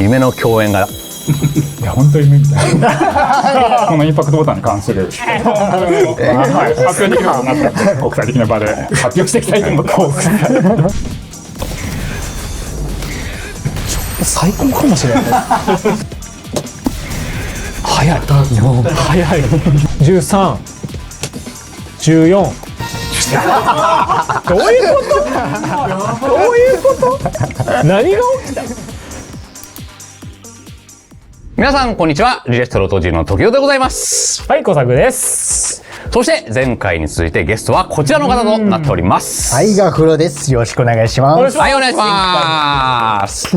夢の共演がいや本当に夢みたいなこのインパクトボタンに関する発表できるようになったので国際的な場で発表していきたいと思ってます。最高かもしれない。早い。早い。13、14。どういうこと？どういうこと？何が起きた？皆さんこんにちは。リレストロ当時の時代でございます。はい、小作です。そして前回に続いてゲストはこちらの方となっております。はい、ガフロです。よろしくお願いします。はい、お願いします。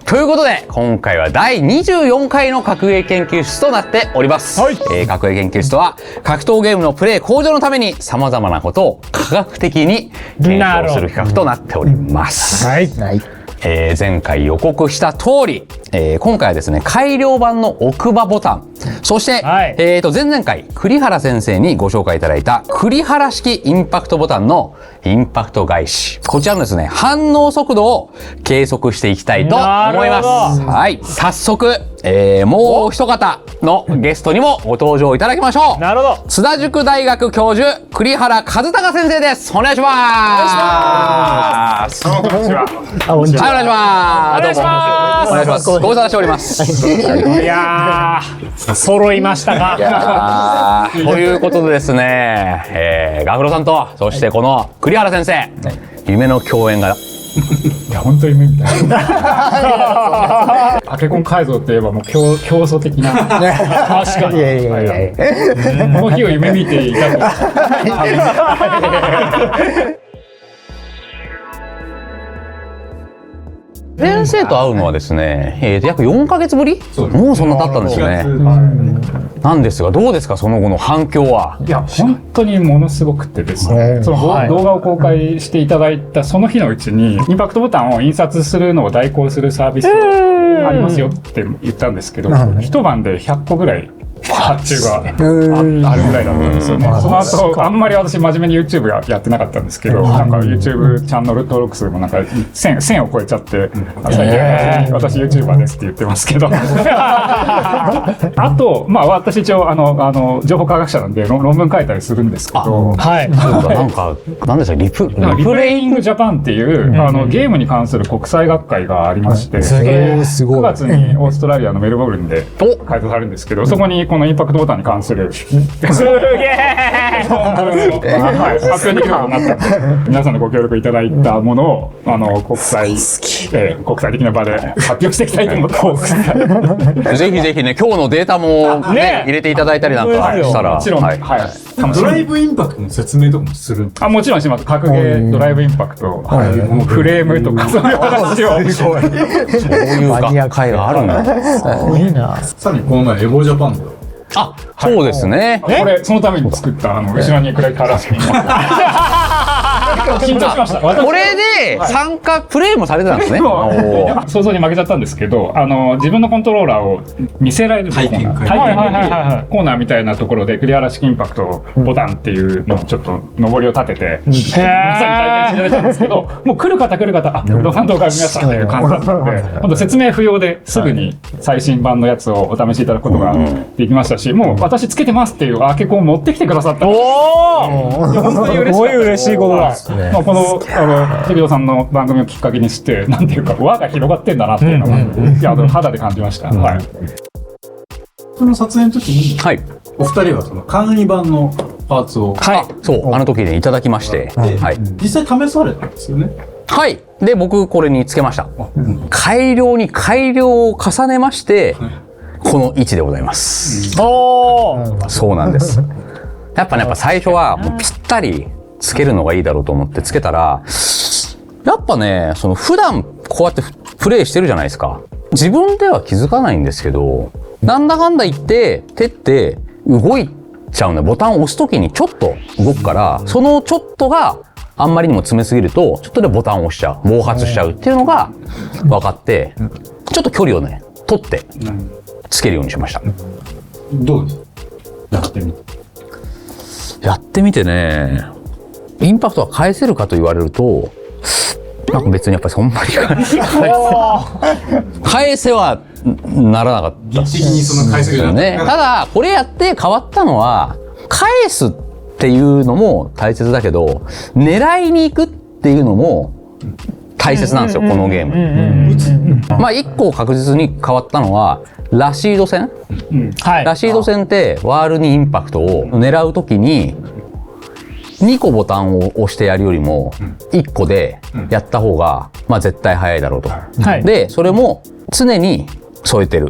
ということで今回は第24回の格ゲー研究室となっております。はい。格ゲー研究室とは格闘ゲームのプレイ向上のために様々なことを科学的に検証する企画となっております。はい。はい。前回予告した通り、今回はですね改良版の奥歯ボタン、そして、はい前々回栗原先生にご紹介いただいた栗原式インパクトボタンのインパクト返し、こちらのですね反応速度を計測していきたいと思います。はい、早速、もう一方のゲストにもご登場いただきましょう。なるほど。津田塾大学教授栗原和孝先生です。お願いします。こんにちは。あ、こんにちは。はい、お願いします。お願いします。お願いします。ご無沙汰しております。いやー、揃いましたか。ということでですね、ガフロさんとそしてこの栗原先生、夢の共演がいや本当に夢みたいなアケコン改造って言えばもう競争的な確かにいやいやいやいや。この日を夢見ていたと先生と会うのはですね、約4ヶ月ぶり？もうそんな経ったんですよね。なんですがどうですかその後の反響は？いや本当にものすごくてですね、その動画を公開していただいたその日のうちにインパクトボタンを印刷するのを代行するサービスがありますよって言ったんですけど、一晩で100個ぐらい発注があるぐらいだったんですよね。その後あんまり私真面目に YouTube やってなかったんですけど、なんか YouTube チャンネル登録数もなんか1000を超えちゃって、最近私 YouTuber ですって言ってますけどあとまあ私一応情報科学者なんで論文書いたりするんですけど、はい。なんか何ですかリプレイングジャパンっていうゲームに関する国際学会がありまして、すげえ。すごい。9月にオーストラリアのメルボルンで開催されるんですけど、そこにこのインパクトボタンに関するすげえ。発表できるようになったので、皆さんのご協力いただいたものを国際的な場で発表していきたいと思ってます。ぜひぜひね今日のデータもね入れていただいたりなんかしたら、もちろん、はいドライブインパクトの説明とかもする。もちろんします。格ゲードライブインパクト、フレームとかそういう話を。そういう学会があるんだ。いいな。さらにこの前エボジャパンであ、そうですね。これそのために作った後ろにくれたらしい。緊張しました。これで参加プレイもされてたんですね。想像に負けちゃったんですけど、自分のコントローラーを見せられるコーナー、体験できるコーナーみたいなところで栗原式インパクトボタンっていうのをちょっと上りを立てて皆さんに体験していただいたんですけど、もう来る方動画見ましたっていう感じだったので、今度説明不要ですぐに最新版のやつをお試しいただくことができましたし、もう私つけてますっていうアーケコンを持ってきてくださった。本当に嬉しかった。すごい嬉しいことだ。このテビオさんの番組をきっかけにしてなんていうか輪が広がってんだなっていうのが肌で感じました。はい。その撮影の時に、はい。お二人はその簡易版のパーツを、はい。そうあの時にいただきまして、はい。実際試されたんですよね。はい。で僕これにつけました。改良に改良を重ねまして。この位置でございます。そうなんです。やっぱ最初はもうぴったりつけるのがいいだろうと思ってつけたら、やっぱね、普段こうやってプレイしてるじゃないですか。自分では気づかないんですけど、なんだかんだ言って手って動いちゃうんで、ボタンを押すときにちょっと動くから、そのちょっとがあんまりにも詰めすぎると、ちょっとでボタンを押しちゃう、暴発しちゃうっていうのが分かって、ちょっと距離をね、取ってつけるようにしました。どうですか？やってみてね、インパクトは返せるかと言われると、なんか別にやっぱりそんなに返せはならなかった劇的にその返せるようになね。ただこれやって変わったのは返すっていうのも大切だけど狙いに行くっていうのも大切なんですよこのゲーム。まあ一個確実に変わったのはラシード戦。ラシード戦ってワールにインパクトを狙うときに2個ボタンを押してやるよりも1個でやった方がまあ絶対早いだろうと。でそれも常に添えてる。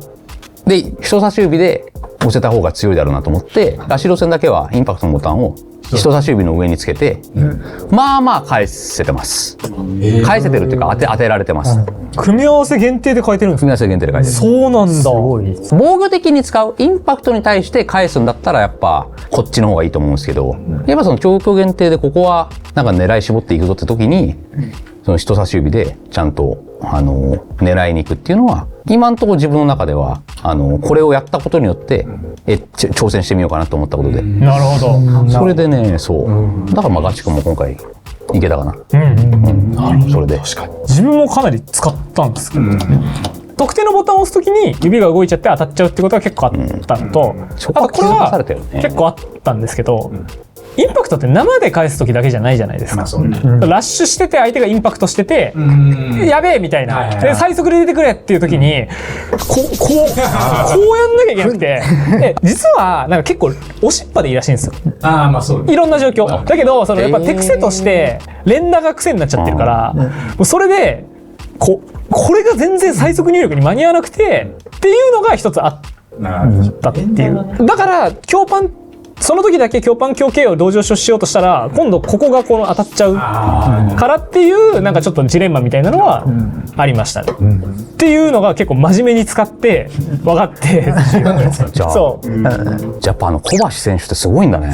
で人差し指で押せた方が強いだろうなと思ってラシード戦だけはインパクトのボタンを人差し指の上につけて、まあまあ返せてます。返せてるっていうか当てられてます。組み合わせ限定で変えてるんですか？組み合わせ限定で返せてる。そうなんだ。防御的に使うインパクトに対して返すんだったらやっぱこっちの方がいいと思うんですけど、やっぱその状況限定でここはなんか狙い絞っていくぞって時にその人差し指でちゃんと狙いに行くっていうのは今のところ自分の中ではこれをやったことによって挑戦してみようかなと思ったことで、なるほど。それでねそうだからまあガチ君も今回いけたかな。それで自分もかなり使ったんですけど、特定のボタンを押すときに指が動いちゃって当たっちゃうってことが結構あったのと、あとこれは結構あったんですけど、インパクトって生で返すときだけじゃないじゃないですか。ラッシュしてて相手がインパクトしててやべえみたいなで最速で出てくれっていうときにこうやんなきゃいけなくてで実はなんか結構押しっぱでいいらしいんですよ。ああまあそういろんな状況だけどそのやっぱ手癖として連打が癖になっちゃってるからもうそれでこれが全然最速入力に間に合わなくてっていうのが一つあったっていうだから強パンその時だけ強パン強形を同時しようとしたら今度ここが当たっちゃうからっていうなんかちょっとジレンマみたいなのはありましたね、っていうのが結構真面目に使って分かってじゃあやっぱ小橋選手ってすごいんだね。な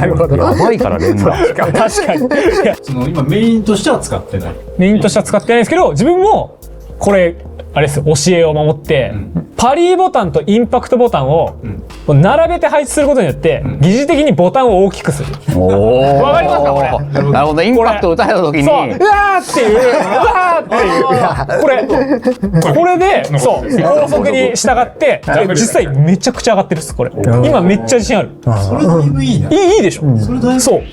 るほどやばいから連打確かにその今メインとしては使ってない。メインとしては使ってないんですけど自分もこれあれですよ教えを守って、パリーボタンとインパクトボタンを並べて配置することによって疑似的にボタンを大きくする。わかりますかこれ。なるほどインパクト打たれた時にそううわーっていうこれでそう高速に従って実際めちゃくちゃ上がってるっすこれ。今めっちゃ自信ある。それだいぶいいな。いいでしょ。それだいぶそう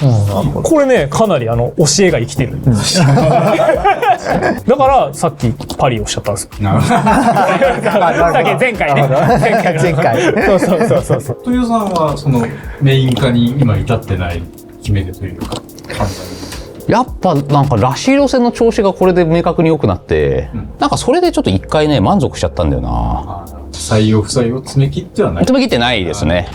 これねかなり教えが生きてる。だからさっきパリをしちゃったんですよ。前回ね。前回。そう。豊さんはそのメイン化に今至ってない決め手というか判断。やっぱなんかラシード戦の調子がこれで明確に良くなって、なんかそれでちょっと一回ね満足しちゃったんだよな。採用不採用詰め切ってはない。詰め切ってないですね。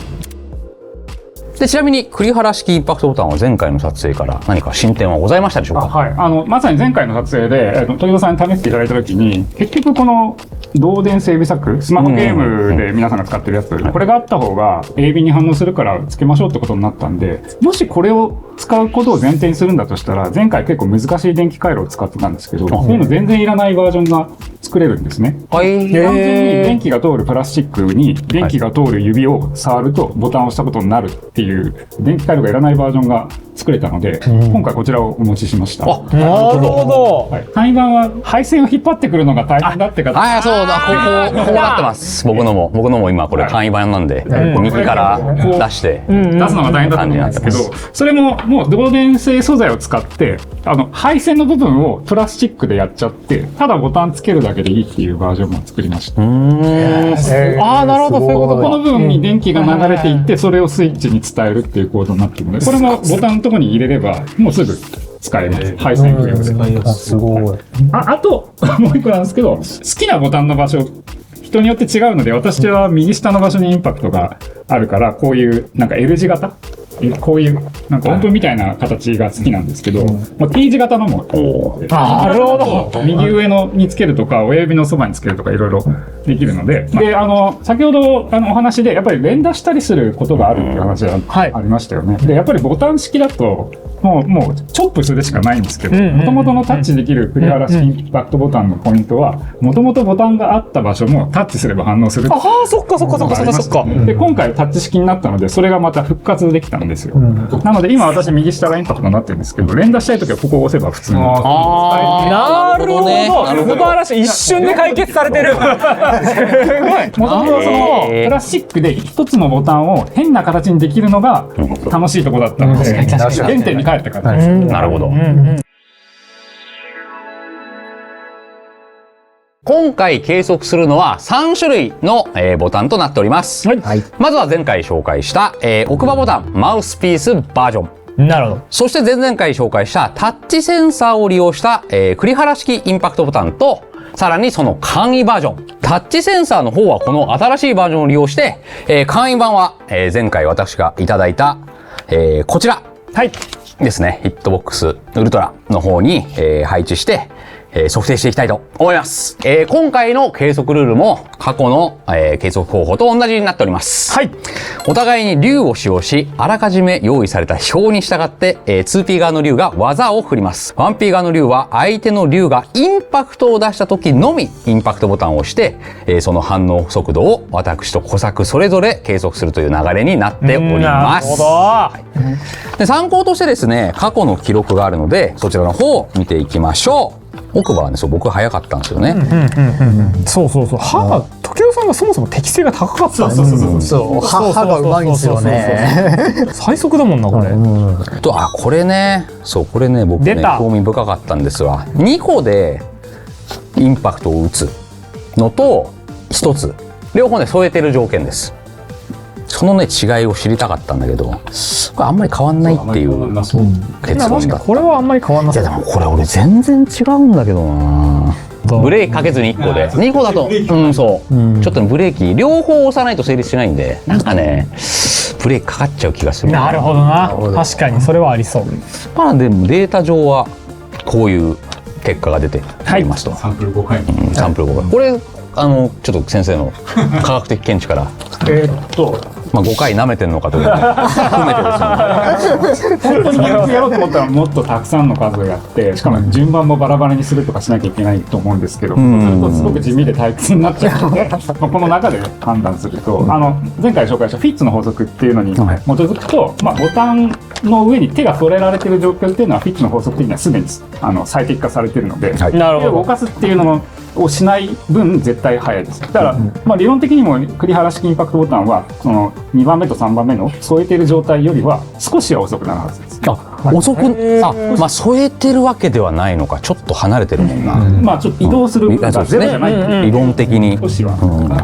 でちなみに栗原式インパクトボタンは前回の撮影から何か進展はございましたでしょうか？はい、まさに前回の撮影で豊田さんに試していただいたときに結局この導電整備策スマホゲームで皆さんが使ってるやつ、これがあった方が鋭敏に反応するからつけましょうってことになったんで、もしこれを使うことを前提にするんだとしたら前回結構難しい電気回路を使ってたんですけど、そういうの全然いらないバージョンが作れるんですね。単純に電気が通るプラスチックに電気が通る指を触るとボタンを押したことになるっていう電気回路がいらないバージョンが作れたので、今回こちらをお持ちしました。なるほど。簡易版は配線を引っ張ってくるのが大変だって方。ああそうだこうなってます。僕のも今これ簡易版なんで、右から出して出すのが大変だと思うんですけど、それももう導電性素材を使って配線の部分をプラスチックでやっちゃってただボタンつけるだけでいいっていうバージョンも作りました。ああなるほどそういうことか。この部分に電気が流れていってそれをスイッチに伝えるっていうコードになっているので、これもボタンのところに入れればもうすぐ使えます。配線不要で。すごい。あともう一個なんですけど、好きなボタンの場所人によって違うので、私は右下の場所にインパクトがあるからこういうなんか L 字型こういうなんか音符みたいな形が好きなんですけど、T 字型のもなるほど。右上のにつけるとか親指のそばにつけるとかいろいろできるので、先ほどお話でやっぱり連打したりすることがあるっていう話がありましたよね。でやっぱりボタン式だともうチョップするしかないんですけど、もともとのタッチできる栗原式インパクトボタンのポイントはもともとボタンがあった場所もタッチすれば反応する。ああそっか。で今回タッチ式になったのでそれがまた復活できたんですよ。なので今私右下がインパクトになってるんですけど、連打したいときはここを押せば普通に。なるほど、素晴らしい。一瞬で解決されてる。もともとそのプラスチックで一つのボタンを変な形にできるのが楽しいところだったので、原点に帰った感じです。なるほど。今回計測するのは3種類のボタンとなっております。はい。まずは前回紹介した奥歯ボタンマウスピースバージョン。なるほど。そして前々回紹介したタッチセンサーを利用した栗原式インパクトボタンと、さらにその簡易バージョン。タッチセンサーの方はこの新しいバージョンを利用して、簡易版は前回私がいただいたこちらですね、ヒットボックスウルトラの方に配置して測定していきたいと思います。今回の計測ルールも過去の計測方法と同じになっております。はい。お互いに竜を使用し、あらかじめ用意された表に従って、2P 側の竜が技を振ります。1P 側の竜は相手の竜がインパクトを出した時のみインパクトボタンを押して、その反応速度を私と小作それぞれ計測するという流れになっております。なるほど。で、参考としてですね、過去の記録があるので、そちらの方を見ていきましょう。奥歯はね、そう僕早かったんですよね。そうそうそう。歯、時生さんがそもそも適性が高かったね。そう、歯がうまいんですよね。最速だもんなこれ。これね、そうこれね僕ね興味深かったんですわ。2個でインパクトを打つのと1つ両方ね添えてる条件です。そのね違いを知りたかったんだけど、これあんまり変わんないっていう結論だった。これはあんまり変わんなさいやでもこれ俺全然違うんだけどな。ブレーキかけずに1個で2個だとそうちょっとねブレーキ両方押さないと成立しないんで、なんかねブレーキかかっちゃう気がする。なるほどな。確かにそれはありそう。まあでもデータ上はこういう結果が出ておりますと。サンプル5回。サンプル5回。これちょっと先生の科学的見地からまあ5回舐めてんのかという含めてですね。本当にやろうと思ったらもっとたくさんの数をやって、しかも順番もバラバラにするとかしなきゃいけないと思うんですけど、そうするとすごく地味で退屈になっちゃうので、この中で判断すると、前回紹介したフィッツの法則っていうのに基づくと、ボタンの上に手が触れられている状況っていうのはフィッツの法則的にはすでに最適化されているので、なるほど。手を動かすっていうのをしない分絶対早いです。だから理論的にも栗原式インパクトボタンはその2番目と3番目の添えている状態よりは少しは遅くなるはずです。遅くまあ添えてるわけではないのか、ちょっと離れてるもんな。まあちょっと移動するがゼロじゃないっていう理論的に少しはっ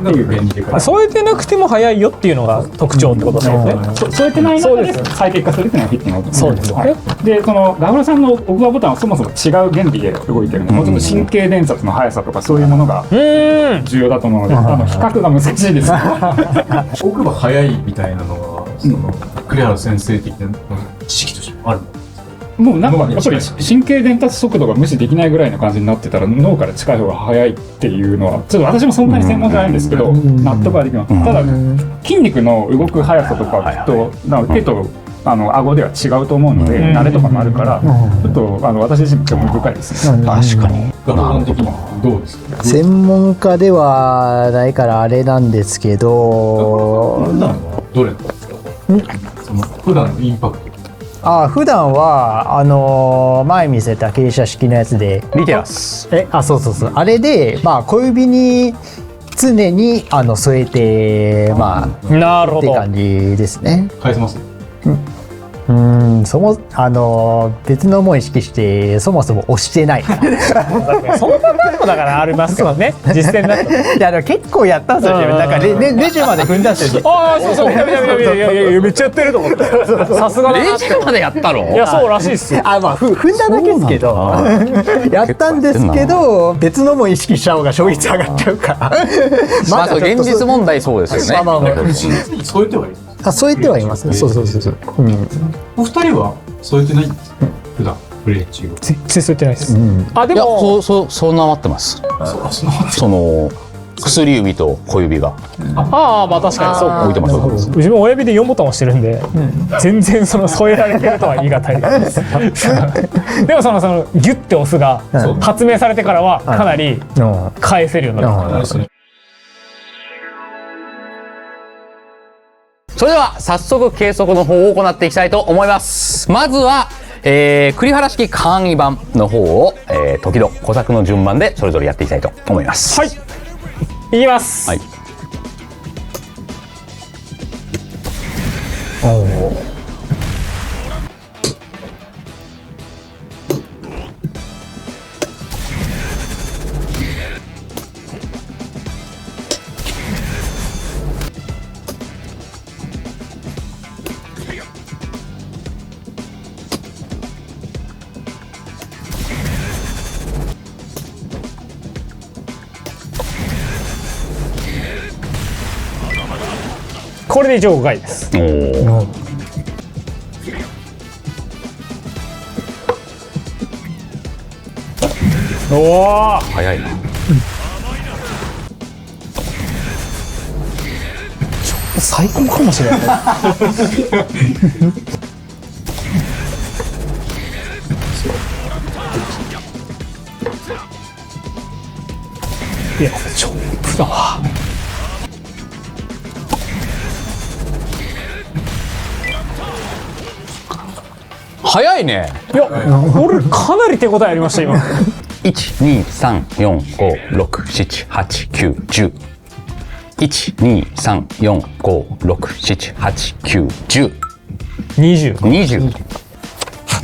ていう便利でかい。添えてなくても早いよっていうのが特徴ってことですね。添えてない中で最適化するっていうのがフィットのそうですよね。でそのガフラさんの奥歯ボタンはそもそも違う原理で動いてるので、もうちょっと神経伝達の速さとかそういうものが重要だと思うので、比較が難しいです。奥歯早いみたいなのはその栗原先生的な知識としてある。もうなんかやっぱり神経伝達速度が無視できないぐらいの感じになってたら脳から近い方が早いっていうのはちょっと私もそんなに専門じゃないんですけど納得はできます。ただ筋肉の動く速さとかと手と顎では違うと思うので慣れとかもあるからちょっと私自身も興味深いですね。確かに。学問的にはどうですか。専門家ではないからあれなんですけど、普段はどれなんですか。その普段のインパクト。普段は前見せた傾斜式のやつでリテラス。そうそうそう、あれで小指に常に添えてなるほどって感じですね。返せます。別のものを意識してそもそも押してない。そんなタイプだからありますよね。実践だと。いや結構やったんですよ。なんかレジまで踏んだんですよ。そういやめっちゃやってると思って。さすがだな。レジまでやったの？いやそうらしいっすよ。踏んだだけですけど、やったんですけど別のも意識した方が勝率上がっちゃうから。まあ現実問題そうですよね。添えてはいる。添えてはいますね。そう。お二人は添えてないんですか。普段ブレーチを。全然添えてないです。でいやもそうなってます。その薬指と小指がまあ確かにそうか。置いてます。自分親指で4ボタン押してるんで、全然添えられてるとは言い難いです。でもそのギュッて押すが発明されてからはかなり返せるようになった。それでは早速計測の方を行っていきたいと思います。まずは、栗原式簡易版の方を、時々小作の順番でそれぞれやっていきたいと思います。はい、いきます。はい。これで一応5回です。おー。おお、早いな。最高かもしれない。いや、これチョップだわ。早いね。いや、俺かなり手応えありました今。 1,2,3,4,5,6,7,8,9,10 1,2,3,4,5,6,7,8,9,10 20。 20。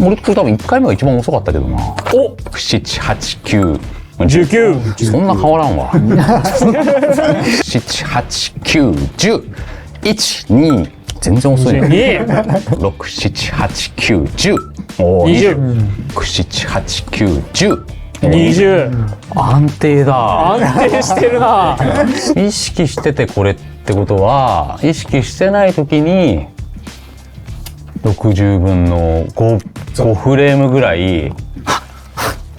俺これ多分1回目が一番遅かったけどな。お、 7,8,9 19。そんな変わらんわ。7,8,9,10 1,2全然遅いね。6,7,8,9,10 おー6,7,8,9,10 20。安定だ。安定してるな。意識しててこれってことは、意識してない時に60分の 5フレームぐらいっ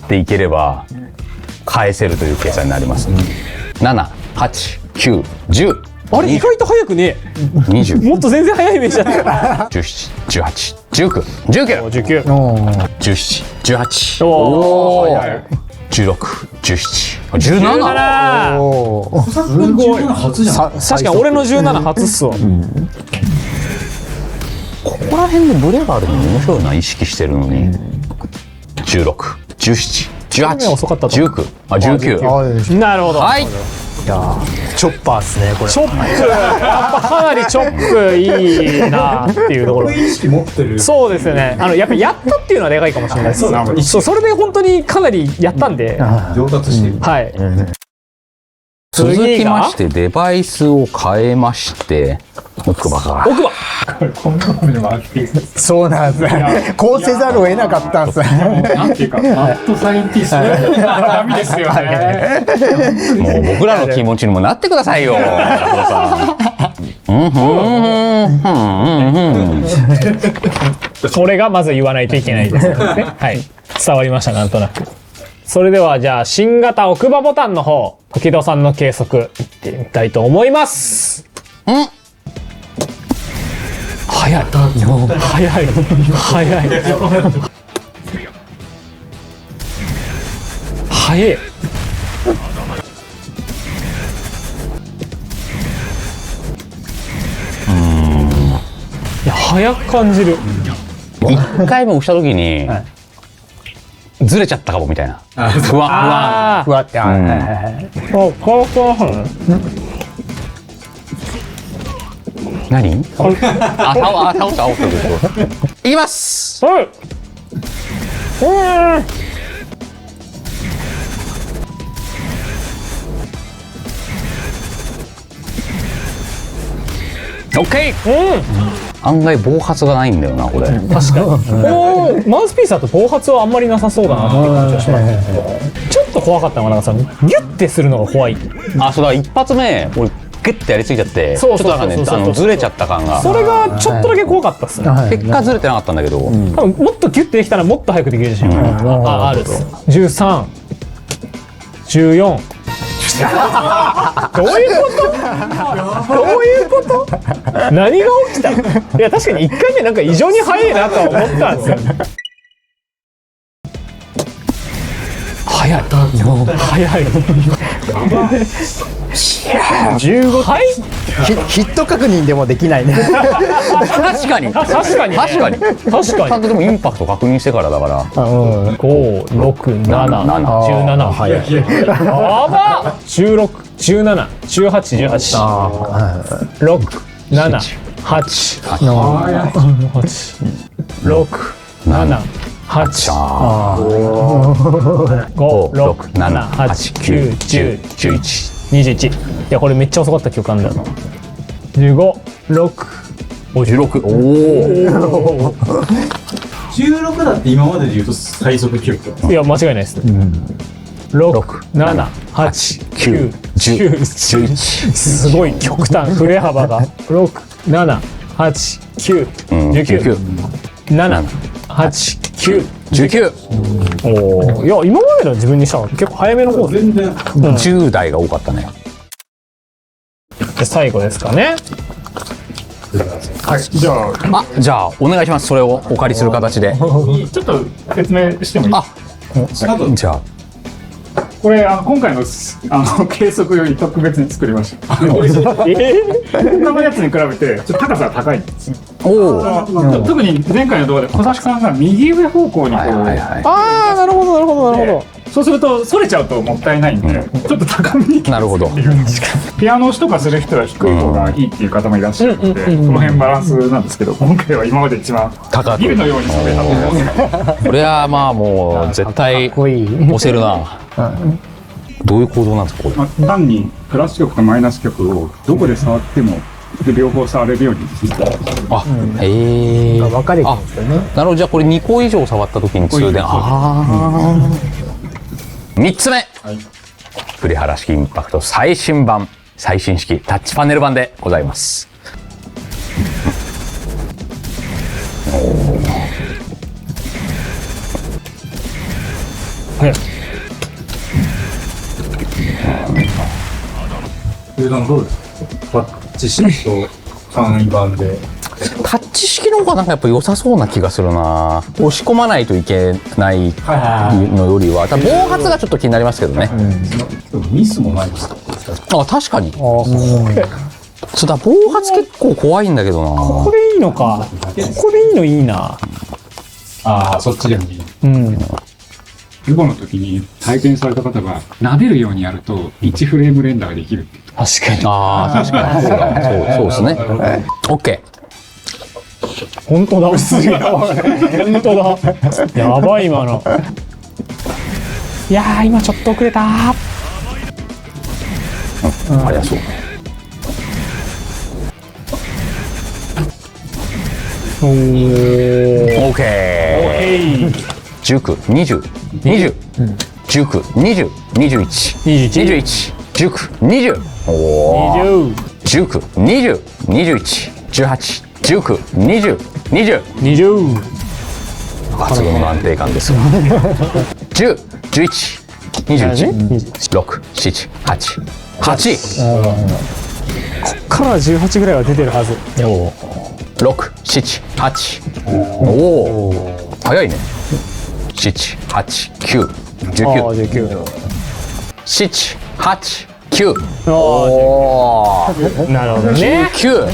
ていければ返せるという計算になります。7、8、9、10。あれ意外と早くね。20、もっと全然早いイメージだった。17、18、19、19、 19。 17、18、おー、16、17、17。 17。おーすごい初じゃん。確かに俺の17初っすわ。ここら辺でブレがあるの面白いな、意識してるのに。16、17、18、遅かったと思う19、あ、19。あーなるほど。はい。チョッパーっすねこれ。チョップ、やっぱかなりチョップいいなっていうところ。意識持ってる。そうですね。やっぱやったっていうのはでかいかもしれないです。そう、それで本当にかなりやったんで。上達してる。はい。続きましてデバイスを変えまして奥歯が奥歯。こんな風に回っていく。そうなんですね。こうせざるを得なかったんですね。なんていうか、マッドサイエンティストダメですよね。もう僕らの気持ちにもなってくださいよ。それがまず言わないといけないですよね。はい。伝わりました、なんとなく。それではじゃあ新型奥歯ボタンの方、時戸さんの計測いってみたいと思います。早い。早い。早い。早い。いや、早く感じる。1回目押した時にずれちゃったかもみたいな不安あふわって。はいはいはいはい。何倒したいきます。オッケー。案外暴発がないんだよなこれ。確かに。マウスピースだと暴発はあんまりなさそうだなっていう感じがします。ちょっと怖かったのがなんかさ、ギュッてするのが怖い。あ、そうだ、一発目俺グッてやりすぎちゃってちょっとなんかねずれちゃった感が。それがちょっとだけ怖かったっすね。結果ずれてなかったんだけど、多分もっとギュッてできたらもっと早くできるじゃん。あるっす。13、14。どういうこと？どういうこと？何が起きた？いや確かに1回目なんか異常に早いなとは思ったんですよ。早早い。早い。15はい。ヒット確認でもできないね。確かに確かにね。確かに確ちゃかに。んとでもインパクト確認してからだから5、6、7、17。早い。やばっ !16、17、18、18。6、7、8、6、7、8、5、6、7、8、9、10、11、21。いや、これめっちゃ遅かった記憶あるんだよな。15、6、16おお16だって今までで言うと最速記録。いや、間違いないです。6、7、8、9、10、11。すごい極端、振れ幅が。6、7、8、9、19、7、8、9、 19おお、いや、今までの自分にしたら結構早めの方で。全然。 10代が多かったね。で最後ですかね。はい、じゃあじゃあお願いします。それをお借りする形で。ちょっと説明してもいい？あじゃあこれ今回の計測より特別に作りました。他のやつに比べてちょっと高さが高いんですよ。特に前回の動画で小崎さんが右上方向にこう、ああ、なるほど、なるほど、なるほど。そうするとそれちゃうともったいないんで、ちょっと高めになるほど。ピアノとかする人は低い方がいいっていう方もいらっしゃるので、その辺バランスなんですけど、今回は今まで一番高くビルのように滑ったと思うんです。これはまあもう絶対押せるな。どういう構造なんですかこれ。単にプラス極とマイナス極をどこで触っても両方触れるようにしてあへえ。分かれてるんですよね。なるほど。じゃあこれ2個以上触った時に通電。3つ目、栗原式インパクト最新版最新式タッチパネル版でございます。どうですか？タッチ式と簡易版で。タッチ式の方がなんかやっぱ良さそうな気がするな。押し込まないといけないのよりは、多分暴発がちょっと気になりますけどね。ミスもないですか？あ、確かに。そうだ、暴発結構怖いんだけどな。ここでいいのか。ここでいいのいいな。ああ、そっちでもいい。うん。ルボの時に体験された方が撫でるようにやると1フレームレンダーができるって言って。確かに。ああ、確かに。そうですね。オッケー。本当だ。本当だ。やばい今の。いやー、今ちょっと遅れた。早そう。オーケー。19、20、20、19、20、21、21、19、20。おお。19、20、21、18、19、20、20。20。抜群の安定感ですが。10、11、21、6、7、8、8。こっから18ぐらいは出てるはず。6、7、8。おお。早いね。7、8、9、19。7、8、9。おお。なるほどね。 9。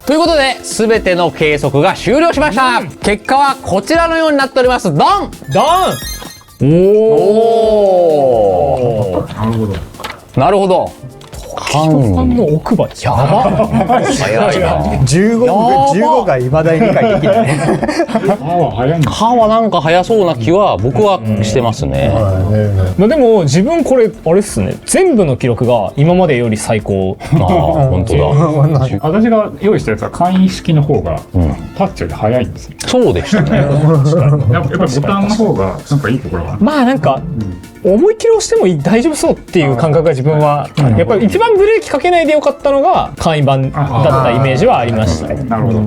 ということで、すべての計測が終了しました。結果はこちらのようになっております。ドン。ドン。おお。なるほど。なるほど。ファンの奥歯やば。早いな。 15がいまだに理解できないね。早いんだ。歯はなんか早そうな気は僕はしてますね。まあでも自分これあれっすね。全部の記録が今までより最高。ああ、本当だ。私が用意したやつは簡易式の方がタッチより早いんですよ。そうでしたね。やっぱボタンの方がなんかいいところがある。まあなんか思いっきり押しても大丈夫そうっていう感覚が自分はやっぱり一番ブレーキかけないでよかったのが簡易版だったイメージはありましたね。なるほど。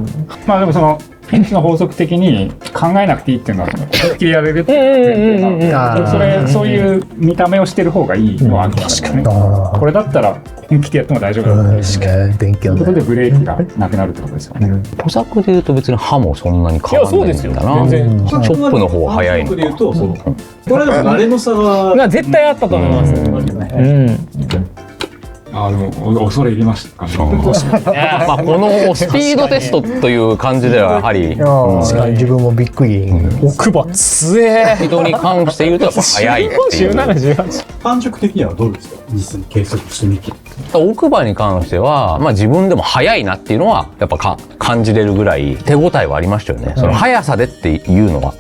まあでもそのフ検知の法則的に考えなくていいっていうのは思いっきりやれるっていうそういう見た目をしてる方がいいのはあるんですね。これだったら本気でやっても大丈夫だと勉強いうことでブレーキがなくなるってことですよね。小作で言うと別に歯もそんなに変わらないんだな。チョップの方は早いのか。で言うとこれでも慣れの差が絶対あったと思います。でも恐れ入りましたかね。まあこのスピードテストという感じではやはり自分もびっくり。奥歯つえ。人に関して言うとやっぱ早いっていう。17、18。感触的にはどうですか、実際に計測してみて。奥歯に関しては、まあ、自分でも早いなっていうのはやっぱ感じれるぐらい手応えはありましたよね、その速さでっていうのは。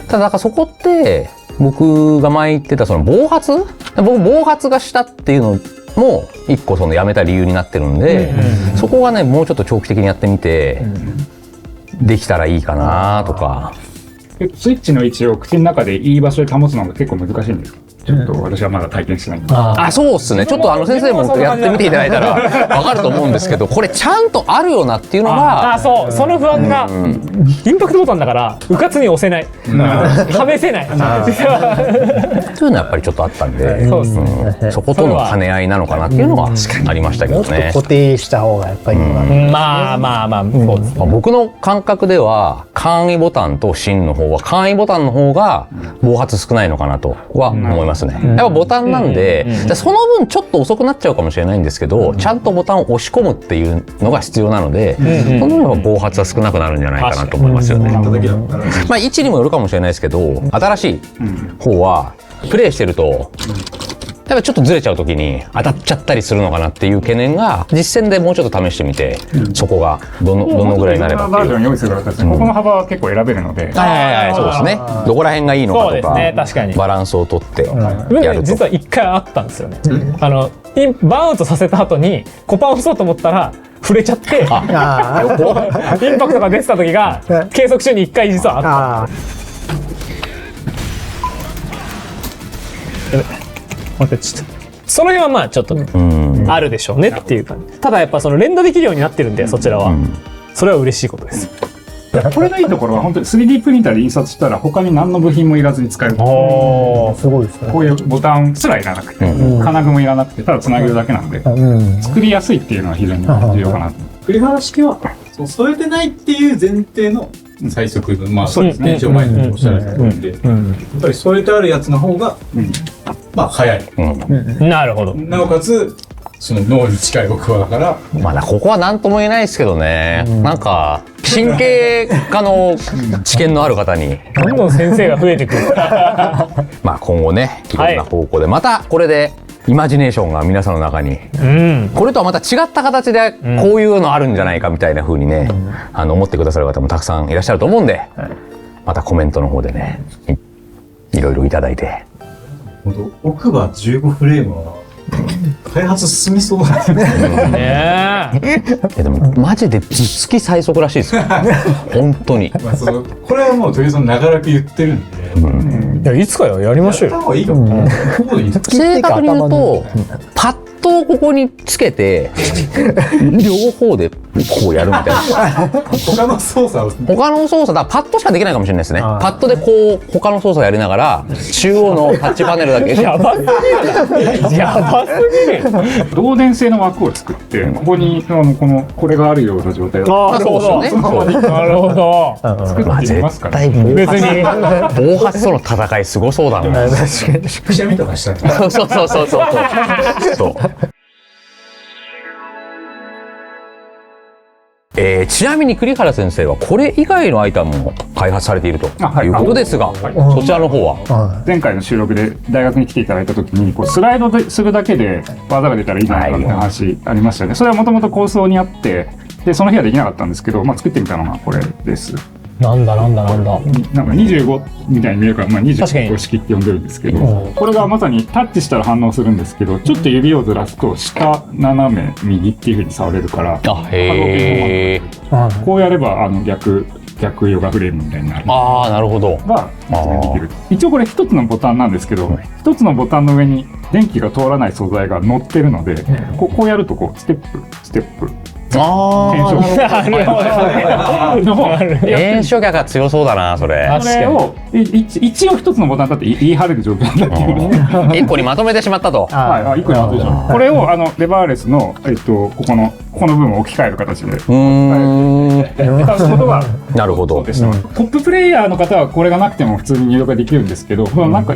ただなんかそこって僕が前言ってたその暴発がしたっていうのも一個そのやめた理由になってるんで、そこがねもうちょっと長期的にやってみて、できたらいいかなとか。スイッチの位置を口の中でいい場所で保つのが結構難しいんですか？ちょっと私はまだ体験してないんで。そうっすね。ちょっと先生もやってみていただいたらわかると思うんですけど、これちゃんとあるよなっていうのが。そう、その不安が、インパクトボタンだから、うかつに押せない。試せない。そういうのはやっぱりちょっとあったんで、そことの兼ね合いなのかなっていうのはありましたけどね。固定した方がやっぱりいいのかな。まあ、そうです。僕の感覚では、簡易ボタンと芯の方は、簡易ボタンの方が暴発少ないのかなとは思いますね。やっぱボタンなんで、その分ちょっと遅くなっちゃうかもしれないんですけど、ちゃんとボタンを押し込むっていうのが必要なので、その分暴発は少なくなるんじゃないかなと思いますよね。まあ位置にもよるかもしれないですけど、新しい方はプレイしてるとやっぱちょっとずれちゃう時に当たっちゃったりするのかなっていう懸念が、実践でもうちょっと試してみて、そこがどのぐらいになればっていう。バージョン用意するからここの幅は結構選べるので、そうですね。どこら辺がいいのかとか、バランスをとってやると。実は1回あったんですよね。バウンドさせた後にコパン押そうと思ったら触れちゃって、インパクトが出てた時が計測中に1回実はあった。その辺はまあちょっとあるでしょうねっていう感じ。ただやっぱその連打できるようになってるんで、そちらはそれは嬉しいことです。これがいいところは本当に 3D プリンターで印刷したら他に何の部品もいらずに使える。すごいですね。こういうボタンすらいらなくて、金具もいらなくて、ただつなげるだけなんで、作りやすいっていうのは非常に重要かなと。栗原式は添えてないっていう前提の最速分、まあそうですね、一応前におっしゃられてるんで、やっぱり添えてあるやつの方がまあ早い。なるほど。なおかつその脳に近い奥歯だから。まだここは何とも言えないですけどね。なんか神経科の知見のある方にどんどん先生が増えてくる。まあ今後ね、いろんな方向でまたこれでイマジネーションが皆さんの中に、これとはまた違った形でこういうのあるんじゃないかみたいな風にね、思ってくださる方もたくさんいらっしゃると思うんで、またコメントの方でね、いろいろいただいて。本当奥歯15フレームは開発進みそうだね。でもマジで頭突き最速らしいですよ。本当に。まあこれはもう鳥居さん長らく言ってるんで、いやいつかやりましょうよ。やった方がいいかも。正確に言うとパッドをここにつけて両方でこうやるみたいな。他の操作だパッドしかできないかもしれないですね。パッドでこう他の操作やりながら中央のタッチパネルだけ。やばすぎる。やばすぎる。導電性の枠を作ってここにこれがあるような状態だと。そうですね。なるほど。作ってみますから。別に暴発との戦いすごそうだな。くしゃみとかしたら。そう。ちなみに栗原先生はこれ以外のアイテムも開発されているということですが、そちらの方は前回の収録で大学に来ていただいた時にスライドするだけで技が出たらいいんじゃないかって話ありましたよね。それはもともと構想にあってでその日はできなかったんですけど、作ってみたのがこれです。なんか25みたいに見えるから、25公式って呼んでるんですけど、これがまさにタッチしたら反応するんですけど、ちょっと指をずらすと下斜め右っていう風に触れるから、こうやれば逆ヨガフレームみたいになる。なるほど。ができる。一応これ一つのボタンなんですけど、一つのボタンの上に電気が通らない素材が乗ってるので、こうやるとステップ炎症逆が強そうだな、それ。それを一応一つのボタンだって言い張れる状況なんだっていう。一個にまとめてしまったと。はい、一個にまとめてしまった。これをレバーレスのここの部分を置き換える形で。やったことが。なるほど。トッププレイヤーの方はこれがなくても普通に入力ができるんですけど、なんか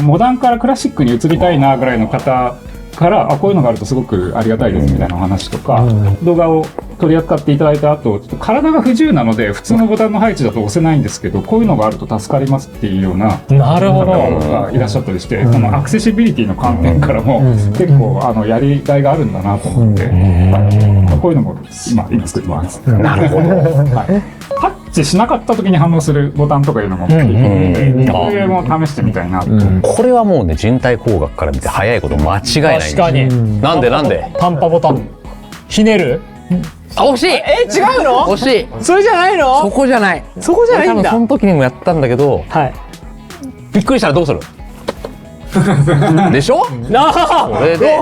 モダンからクラシックに移りたいなぐらいの方からこういうのがあるとすごくありがたいですみたいなお話とか、動画を取り扱っていただいた後、ちょっと体が不自由なので普通のボタンの配置だと押せないんですけど、こういうのがあると助かりますっていうようななるほど方がいらっしゃったりして、そのアクセシビリティの観点からも結構やりがいがあるんだなと思って、こういうのも今作ってます。なるほど。タッチしなかった時に反応するボタンとかいうのも出てくるので、これも試してみたいなと。これはもうね、人体工学から見て早いこと間違いない。確かに。なんで短波ボタンひねる。惜しい。違うの？惜しい。それじゃないの？そこじゃない。そこじゃないんだ。多分その時にもやったんだけど、はい。びっくりしたらどうする？でしょ？それで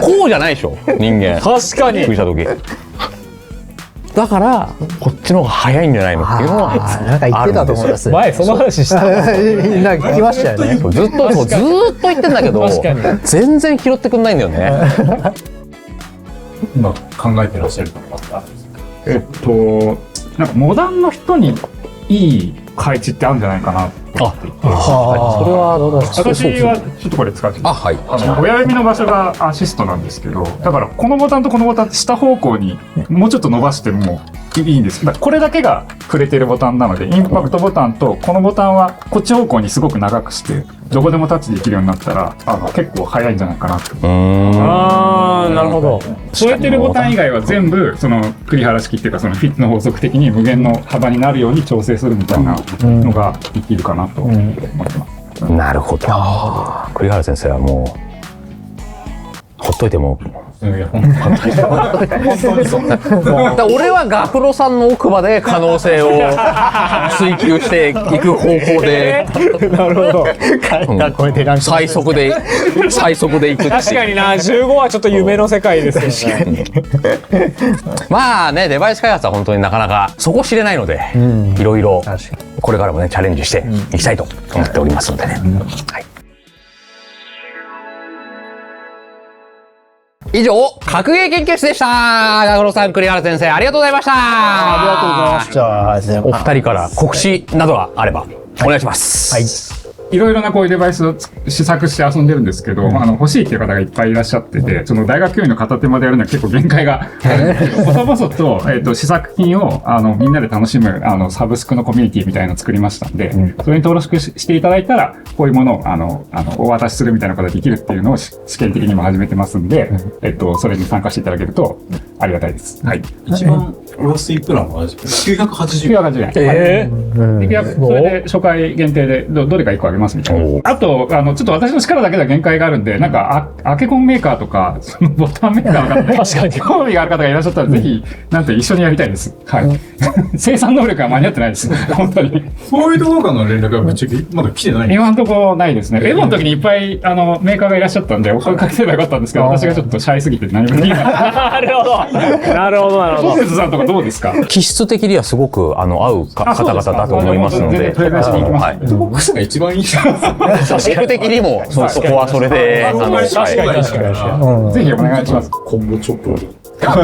こうじゃないでしょ、人間。確かに。びっくりした時。だからこっちの方が早いんじゃないのっていうのはなんか言ってたと思います。前その話した。なんか聞きましたよね。ずっと言ってんだけど、全然拾ってくんないんだよね。今考えてらっしゃることがあったんですか？なんかモダンの人にいい配置ってあるんじゃないかなと思っていて、それはどうですか？私はちょっとこれ使ってます。はい。親指の場所がアシストなんですけど、だからこのボタンとこのボタン下方向にもうちょっと伸ばしてもいいんです。だからこれだけが触れてるボタンなので、インパクトボタンとこのボタンはこっち方向にすごく長くしてどこでもタッチできるようになったら結構早いんじゃないかなと。なるほど。添えてるボタン以外は全部その栗原式っていうかそのフィットの法則的に無限の幅になるように調整するみたいなのができるかなと思ってます。なるほど。栗原先生はもうほっといても。いや本当にそう。だ俺はガクロさんの奥歯で可能性を追求していく方向で、なるほど。最速でいく。確かにな、15はちょっと夢の世界ですよね。まあね、デバイス開発は本当になかなかそこ知れないので、いろいろこれからもねチャレンジしていきたいと思っておりますのでね。はい。以上、格ゲー研究室でした。ガクロさん、栗原先生、ありがとうございました。ありがとうございました。お二人から告知などがあればお願いします。はい。いろいろなこういうデバイスを試作して遊んでるんですけど、欲しいっていう方がいっぱいいらっしゃってて、その大学教員の片手間でやるのは結構限界があるんですけど、細々と試作品をみんなで楽しむサブスクのコミュニティみたいなのを作りましたんで、それに登録していただいたら、こういうものをお渡しするみたいなことができるっていうのを試験的にも始めてますんで、それに参加していただけるとありがたいです。はい。一番お安いプランは980円。それで初回限定でどれか1個あげますみたいな。あと、ちょっと私の力だけでは限界があるんで、なんか、アケコンメーカーとか、そのボタンメーカーの方で、確かに興味がある方がいらっしゃったら、ぜひ、なんて一緒にやりたいです。はい。生産能力が間に合ってないです。本当に。そういうところからの連絡がぶっちゃけ、まだ来てない今のところないですね。エモの時にいっぱい、メーカーがいらっしゃったんで、お声かけすればよかったんですけど、私がちょっとシャイすぎて何もできなかった。なるほど。なるほど、なるほど。小説さんとかどうですか？気質的にはすごく合う方々だと思いますので。プレゼンしに行きます。ボックスが一番いいじゃん。テク的にもそこはそれで確かにぜひお願いします。コンボチョップ。確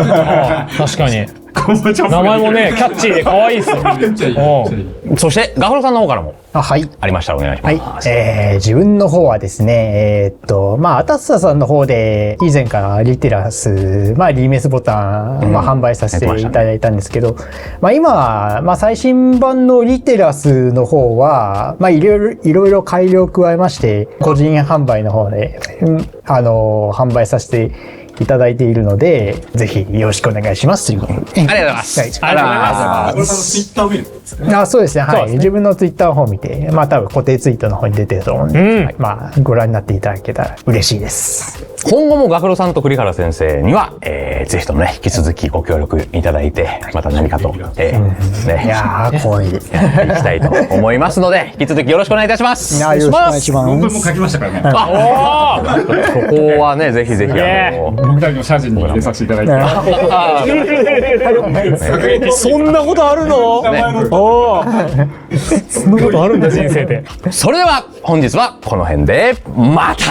かに。名前もね、キャッチーで可愛いですよ。そしてガフロさんの方からもはい。ありましたらお願いします。自分の方はですね、アタッサさんの方で以前からリテラス、リメスボタン、販売させていただいたんですけど、今、最新版のリテラスの方は、いろいろ改良を加えまして、個人販売の方で、販売させていただいているので、ぜひよろしくお願いしますということで。ありがとうございます。ありがとうございます。これツイッター見る。そうですね。はい。そうですね自分のツイッターの方を見て、まあ多分固定ツイートの方に出てると思うんで、まあご覧になっていただけたら嬉しいです。今後もガクロさんと栗原先生には、ぜひともね、引き続きご協力いただいて、また何かと、いやー、光栄です。やっていきたいと思いますので、引き続きよろしくお願いいたします。よろしくお願いします。論文も書きましたからね。そこはね、ぜひぜひ、僕たちの社人に入れさせていただいて。そんなことあるの？おーそんなことあるんだ人生で。それでは、本日はこの辺で、また